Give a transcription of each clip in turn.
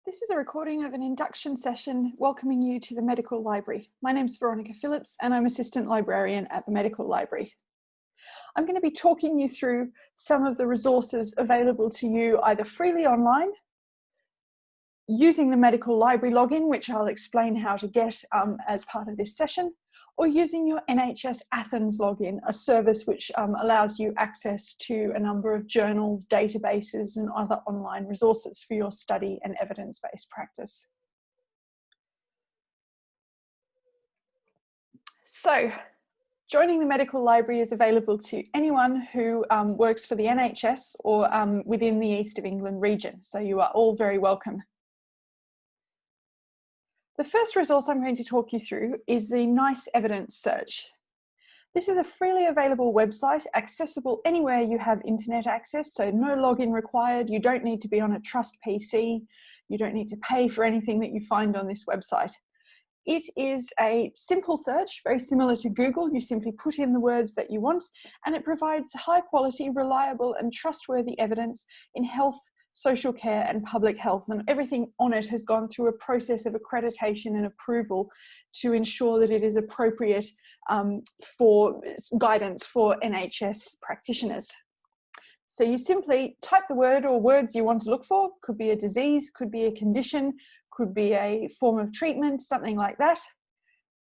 This is a recording of an induction session welcoming you to the Medical Library. My name's Veronica Phillips and I'm Assistant Librarian at the Medical Library. I'm going to be talking you through some of the resources available to you either freely online, using the Medical Library login, which I'll explain how to get as part of this session, or using your NHS Athens login, a service which allows you access to a number of journals, databases, and other online resources for your study and evidence-based practice. So, joining the Medical Library is available to anyone who works for the NHS or within the East of England region, so you are all very welcome. The first resource I'm going to talk you through is the NICE Evidence Search. This is a freely available website, accessible anywhere you have internet access, so no login required. You don't need to be on a trust PC. You don't need to pay for anything that you find on this website. It is a simple search, very similar to Google. You simply put in the words that you want, and it provides high quality, reliable, and trustworthy evidence in health, social care and public health, and everything on it has gone through a process of accreditation and approval to ensure that it is appropriate for guidance for NHS practitioners. So you simply type the word or words you want to look for. Could be a disease, could be a condition, could be a form of treatment, something like that.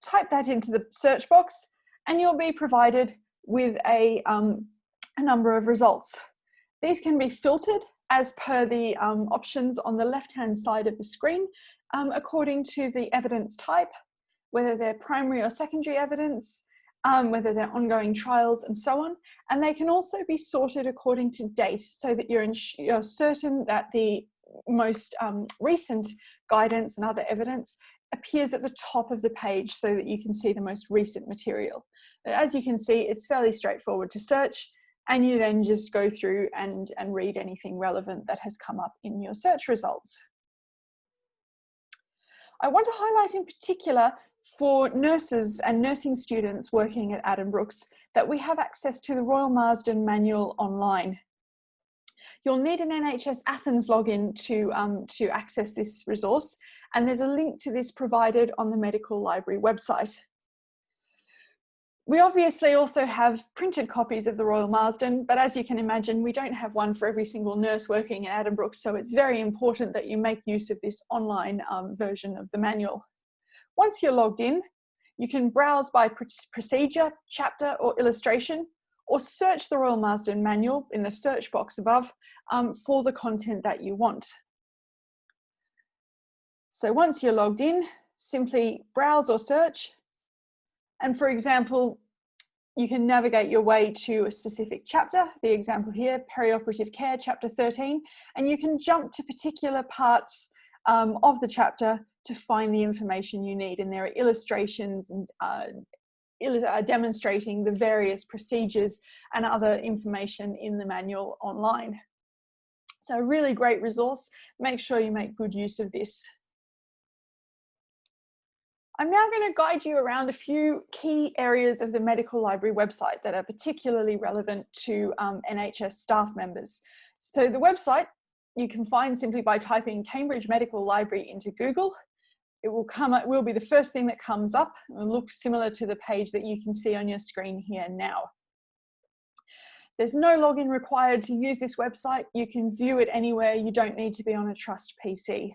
Type that into the search box and you'll be provided with a number of results. These can be filtered as per the options on the left-hand side of the screen, according to the evidence type, whether they're primary or secondary evidence, whether they're ongoing trials and so on. And they can also be sorted according to date so that you're certain that the most recent guidance and other evidence appears at the top of the page so that you can see the most recent material. As you can see, it's fairly straightforward to search, and you then just go through and read anything relevant that has come up in your search results. I want to highlight in particular for nurses and nursing students working at Addenbrooke's that we have access to the Royal Marsden Manual online. You'll need an NHS Athens login to access this resource, and there's a link to this provided on the Medical Library website. We obviously also have printed copies of the Royal Marsden, but as you can imagine, we don't have one for every single nurse working at Addenbrooke's, so it's very important that you make use of this online version of the manual. Once you're logged in, you can browse by procedure, chapter or illustration, or search the Royal Marsden Manual in the search box above for the content that you want. So once you're logged in, simply browse or search. And for example, you can navigate your way to a specific chapter, the example here, perioperative care, chapter 13, and you can jump to particular parts of the chapter to find the information you need. And there are illustrations and demonstrating the various procedures and other information in the manual online. So a really great resource. Make sure you make good use of this. I'm now going to guide you around a few key areas of the Medical Library website that are particularly relevant to NHS staff members. So the website you can find simply by typing Cambridge Medical Library into Google. It will be the first thing that comes up. It will look similar to the page that you can see on your screen here now. There's no login required to use this website. You can view it anywhere. You don't need to be on a trust PC.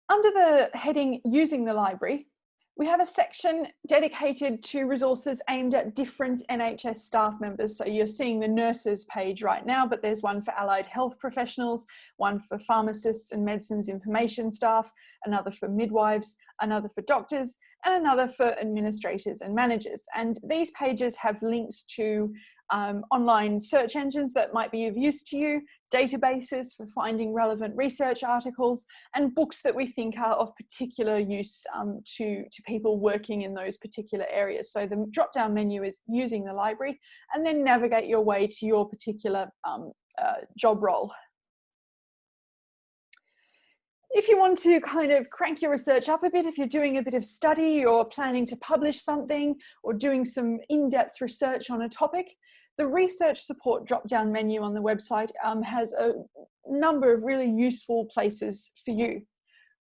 Under the heading Using the Library, we have a section dedicated to resources aimed at different NHS staff members. So you're seeing the nurses page right now, but there's one for allied health professionals, one for pharmacists and medicines information staff, another for midwives, another for doctors, and another for administrators and managers. And these pages have links to online search engines that might be of use to you, databases for finding relevant research articles, and books that we think are of particular use to people working in those particular areas. So the drop-down menu is Using the Library, and then navigate your way to your particular job role. If you want to kind of crank your research up a bit, if you're doing a bit of study or planning to publish something or doing some in-depth research on a topic, The research support drop-down menu on the website has a number of really useful places for you.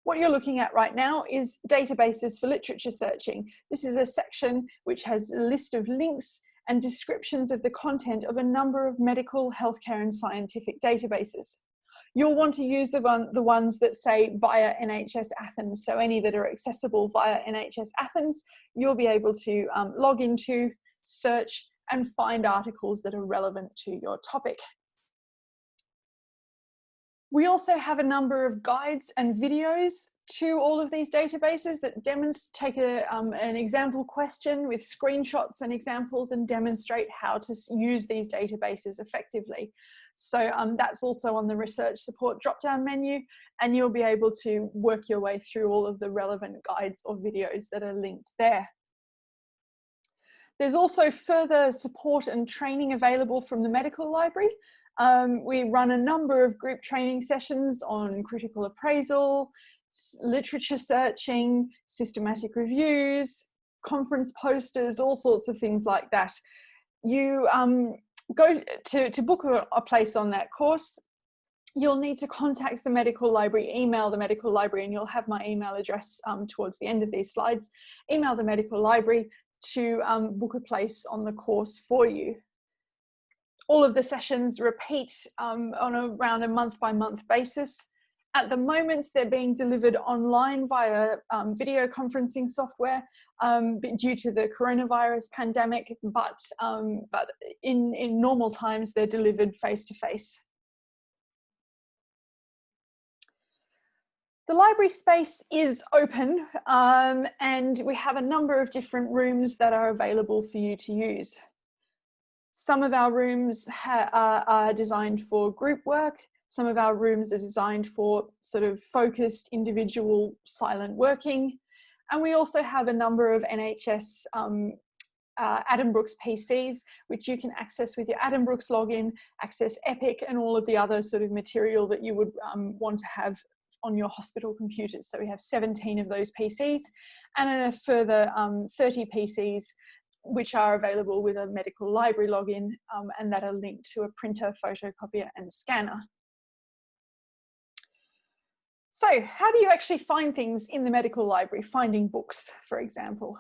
What you're looking at right now is databases for literature searching. This is a section which has a list of links and descriptions of the content of a number of medical, healthcare and scientific databases. You'll want to use the ones that say via NHS Athens. So any that are accessible via NHS Athens, you'll be able to log into, search and find articles that are relevant to your topic. We also have a number of guides and videos to all of these databases that demonstrate an example question with screenshots and examples and demonstrate how to use these databases effectively. So that's also on the research support drop-down menu, and you'll be able to work your way through all of the relevant guides or videos that are linked there. There's also further support and training available from the medical library. We run a number of group training sessions on critical appraisal, literature searching, systematic reviews, conference posters, all sorts of things like that. You go to book a place on that course, you'll need to contact the medical library, email the medical library, and you'll have my email address towards the end of these slides. Email the medical library to book a place on the course for you. All of the sessions repeat on around a month-by-month basis. At the moment, they're being delivered online via video conferencing software due to the coronavirus pandemic, but in normal times, they're delivered face-to-face. The library space is open and we have a number of different rooms that are available for you to use. Some of our rooms are designed for group work. Some of our rooms are designed for sort of focused individual silent working. And we also have a number of NHS Addenbrooke's PCs, which you can access with your Addenbrooke's login, access Epic and all of the other sort of material that you would want to have on your hospital computers. So we have 17 of those PCs and a further 30 PCs which are available with a medical library login and that are linked to a printer, photocopier and scanner. So how do you actually find things in the medical library, finding books, for example?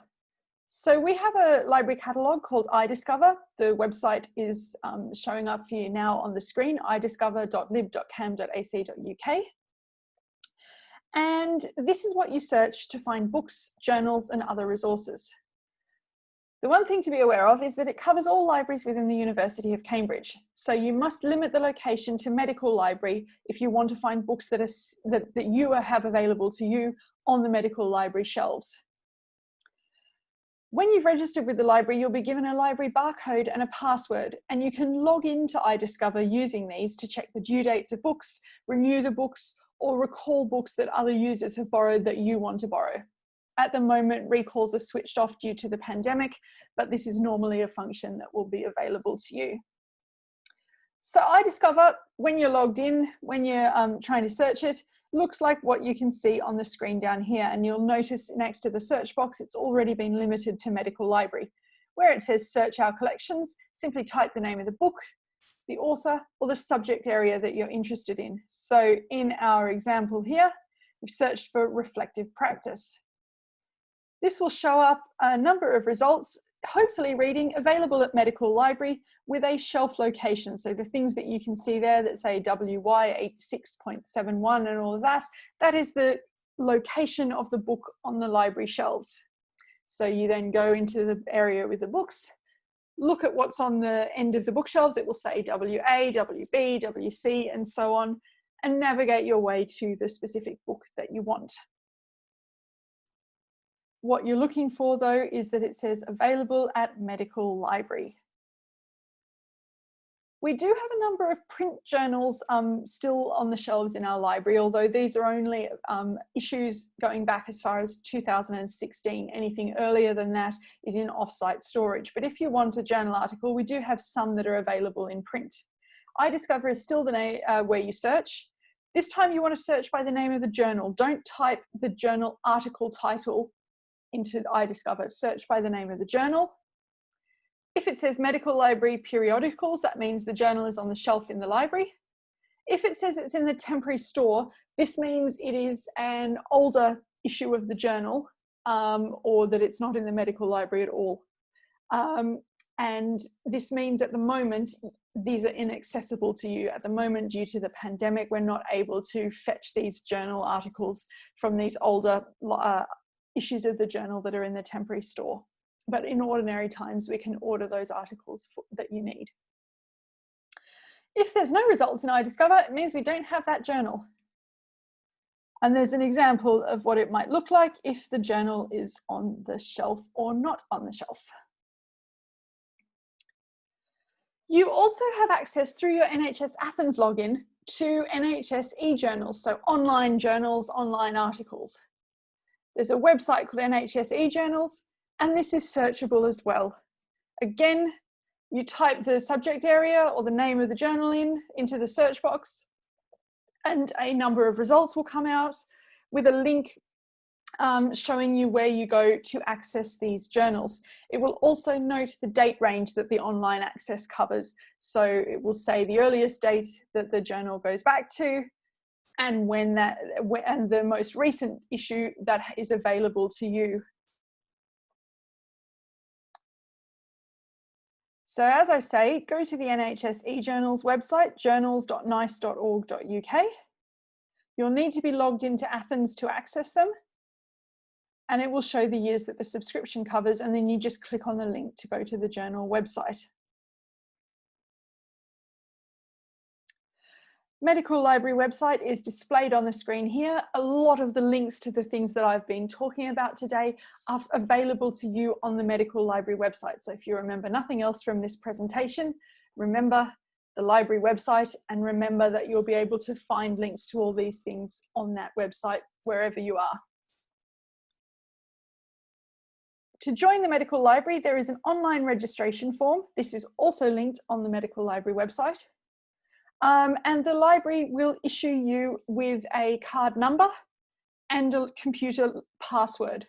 So we have a library catalogue called iDiscover. The website is showing up for you now on the screen, idiscover.lib.cam.ac.uk. And this is what you search to find books, journals and other resources. The one thing to be aware of is that it covers all libraries within the University of Cambridge. So you must limit the location to medical library if you want to find books that you have available to you on the medical library shelves. When you've registered with the library, you'll be given a library barcode and a password, and you can log into iDiscover using these to check the due dates of books, renew the books, or recall books that other users have borrowed that you want to borrow. At the moment, recalls are switched off due to the pandemic, but this is normally a function that will be available to you. So iDiscover, when you're logged in, when you're trying to search it, looks like what you can see on the screen down here. And you'll notice next to the search box, it's already been limited to medical library. Where it says search our collections, simply type the name of the book, the author, or the subject area that you're interested in. So in our example here, we've searched for reflective practice. This will show up a number of results, hopefully reading available at medical library with a shelf location. So the things that you can see there that say WY 86.71 and all of that, that is the location of the book on the library shelves. So you then go into the area with the books, look at what's on the end of the bookshelves. It will say WA, WB, WC, and so on, and navigate your way to the specific book that you want. What you're looking for, though, is that it says available at medical library. We do have a number of print journals still on the shelves in our library, although these are only issues going back as far as 2016. Anything earlier than that is in off-site storage. But if you want a journal article, we do have some that are available in print. iDiscover is still the where you search. This time you want to search by the name of the journal. Don't type the journal article title into iDiscover. Search by the name of the journal. If it says medical library periodicals, that means the journal is on the shelf in the library. If it says it's in the temporary store, this means it is an older issue of the journal, or that it's not in the medical library at all. And this means at the moment, these are inaccessible to you. At the moment, due to the pandemic, we're not able to fetch these journal articles from these older issues of the journal that are in the temporary store. But in ordinary times, we can order those articles that you need. If there's no results in iDiscover, it means we don't have that journal. And there's an example of what it might look like if the journal is on the shelf or not on the shelf. You also have access through your NHS Athens login to NHS e-journals, so online journals, online articles. There's a website called NHS e-journals, and this is searchable as well. Again, you type the subject area or the name of the journal into the search box, and a number of results will come out with a link showing you where you go to access these journals. It will also note the date range that the online access covers. So it will say the earliest date that the journal goes back to, and and the most recent issue that is available to you. So as I say, go to the NHS eJournals website, journals.nice.org.uk. You'll need to be logged into Athens to access them, and it will show the years that the subscription covers, and then you just click on the link to go to the journal website. Medical Library website is displayed on the screen here. A lot of the links to the things that I've been talking about today are available to you on the Medical Library website. So if you remember nothing else from this presentation, remember the library website, and remember that you'll be able to find links to all these things on that website wherever you are. To join the Medical Library, there is an online registration form. This is also linked on the Medical Library website. And the library will issue you with a card number and a computer password.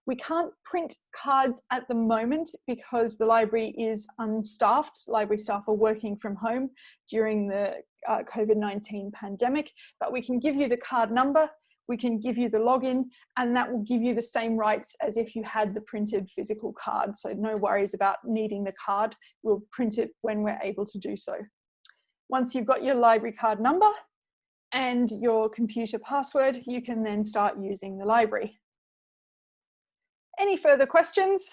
We can't print cards at the moment because the library is unstaffed. Library staff are working from home during the COVID-19 pandemic, but we can give you the card number, we can give you the login, and that will give you the same rights as if you had the printed physical card. So no worries about needing the card. We'll print it when we're able to do so. Once you've got your library card number and your computer password, you can then start using the library. Any further questions?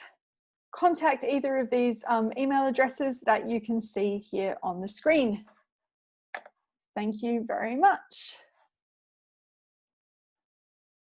Contact either of these email addresses that you can see here on the screen. Thank you very much.